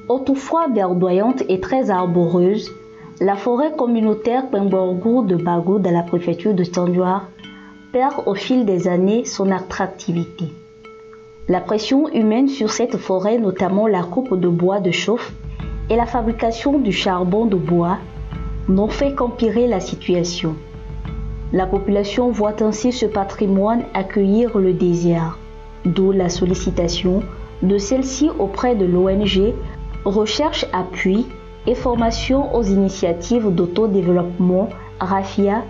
Autrefois verdoyante et très arboreuse, la forêt communautaire Pemborgo de Bago dans la préfecture de Tandjoar perd au fil des années son attractivité. La pression humaine sur cette forêt, notamment la coupe de bois de chauffe et la fabrication du charbon de bois, n'ont fait qu'empirer la situation. La population voit ainsi ce patrimoine accueillir le désert, d'où la sollicitation de celle-ci auprès de l'ONG Recherche, appui et formation aux initiatives d'autodéveloppement RAFIA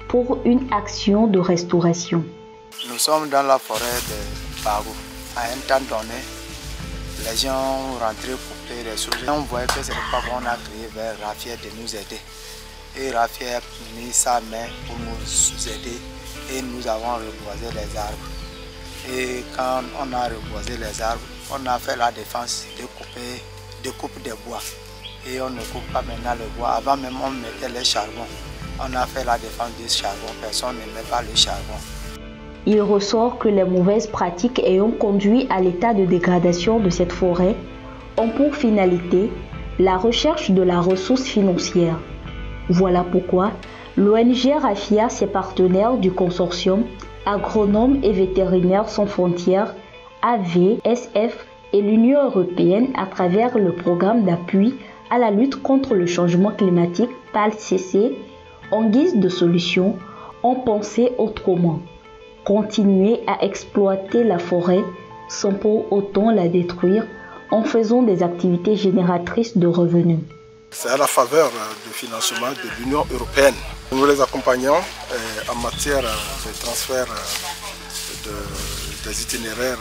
pour une action de restauration. Nous sommes dans la forêt de Bago. À un temps donné, les gens rentraient pour payer les choses. On voyait que ce n'est pas bon, on a crié vers RAFIA de nous aider. Et RAFIA a mis sa main pour nous aider et nous avons reboisé les arbres. Et quand on a reboisé les arbres, on a fait la défense de couper des bois. Et on ne coupe pas maintenant le bois. Avant même on mettait les charbons. On a fait la défense du charbon. Personne n'aimait pas le charbon. Il ressort que les mauvaises pratiques ayant conduit à l'état de dégradation de cette forêt ont pour finalité la recherche de la ressource financière. Voilà pourquoi l'ONG RAFIA, ses partenaires du consortium Agronomes et Vétérinaires sans frontières, AVSF, et l'Union européenne à travers le programme d'appui à la lutte contre le changement climatique PALCC, en guise de solution, ont pensé autrement. Continuer à exploiter la forêt sans pour autant la détruire en faisant des activités génératrices de revenus. C'est à la faveur du financement de l'Union européenne. Nous les accompagnons en matière de transfert des itinéraires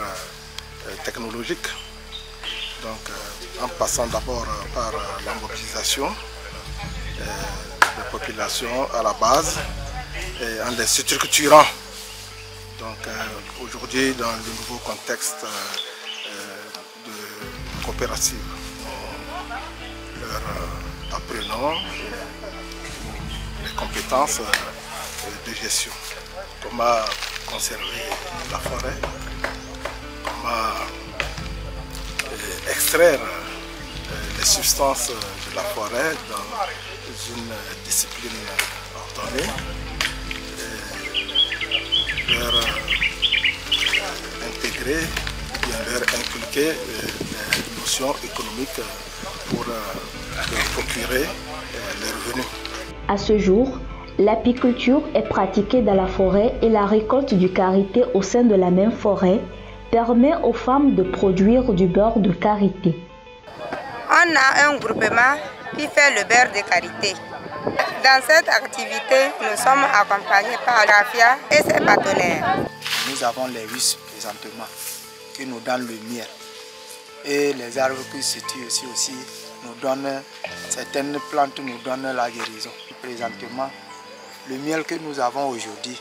technologiques. Donc, en passant d'abord par la mobilisation des populations à la base et en les structurant. Donc aujourd'hui, dans le nouveau contexte de coopérative, nous leur apprenons les compétences de gestion. Comment conserver la forêt, comment extraire les substances de la forêt dans une discipline ordonnée, leur intégrer, bien leur inculquer les notions économiques pour leur procurer les revenus. À ce jour, l'apiculture est pratiquée dans la forêt et la récolte du karité au sein de la même forêt permet aux femmes de produire du beurre de karité. On a un groupement qui fait le beurre de karité. Dans cette activité, nous sommes accompagnés par RAFIA et ses partenaires. Nous avons les huisses présentement qui nous donnent le miel. Et les arbres qui se situent aussi nous donnent, certaines plantes nous donnent la guérison. Présentement, le miel que nous avons aujourd'hui,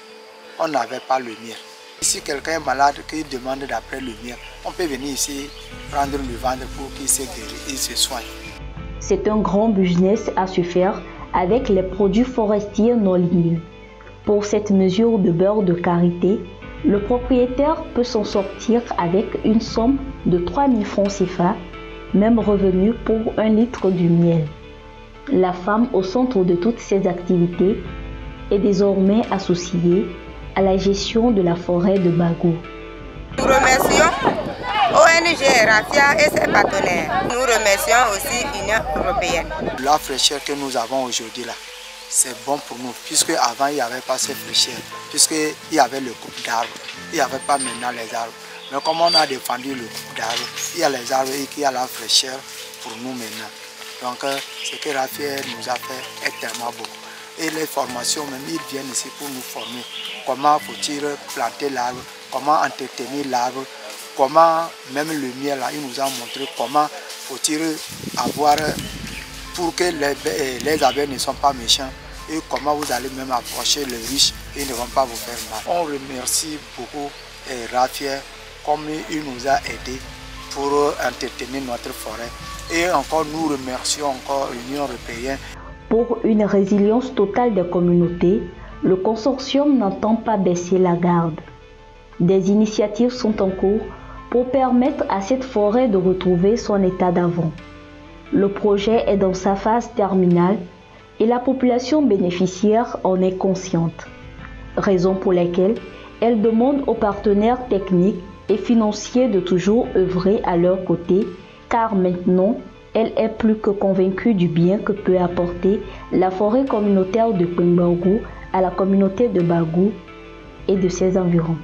on n'avait pas le miel. Si quelqu'un est malade qui demande d'après le miel, on peut venir ici prendre le ventre pour qu'il se guérisse et se soigne. C'est un grand business à se faire avec les produits forestiers non ligneux. Pour cette mesure de beurre de karité, le propriétaire peut s'en sortir avec une somme de 3000 francs CFA, même revenu pour 1 litre du miel. La femme au centre de toutes ces activités est désormais associée à la gestion de la forêt de Bago. Nous remercions ONG RAFIA et ses partenaires. Nous remercions aussi l'Union européenne. La fraîcheur que nous avons aujourd'hui là, c'est bon pour nous, puisque avant il n'y avait pas cette fraîcheur, puisqu'il y avait le coupe d'arbres, il n'y avait pas maintenant les arbres. Mais comme on a défendu le coupe d'arbres, il y a les arbres et il y a la fraîcheur pour nous maintenant. Donc ce que RAFIA nous a fait est tellement beau. Et les formations, même ils viennent ici pour nous former. Comment faut-il planter l'arbre, comment entretenir l'arbre, comment même le miel là, il nous a montré comment faut-il avoir pour que les abeilles ne sont pas méchants et comment vous allez même approcher les riches et ils ne vont pas vous faire mal. On remercie beaucoup RAFIA comme il nous a aidés pour entretenir notre forêt et encore nous remercions encore l'Union européenne. Pour une résilience totale des communautés, le consortium n'entend pas baisser la garde. Des initiatives sont en cours pour permettre à cette forêt de retrouver son état d'avant. Le projet est dans sa phase terminale et la population bénéficiaire en est consciente, raison pour laquelle elle demande aux partenaires techniques et financiers de toujours œuvrer à leur côté, car maintenant, elle est plus que convaincue du bien que peut apporter la forêt communautaire de Kpemborgu à la communauté de Bagou et de ses environs.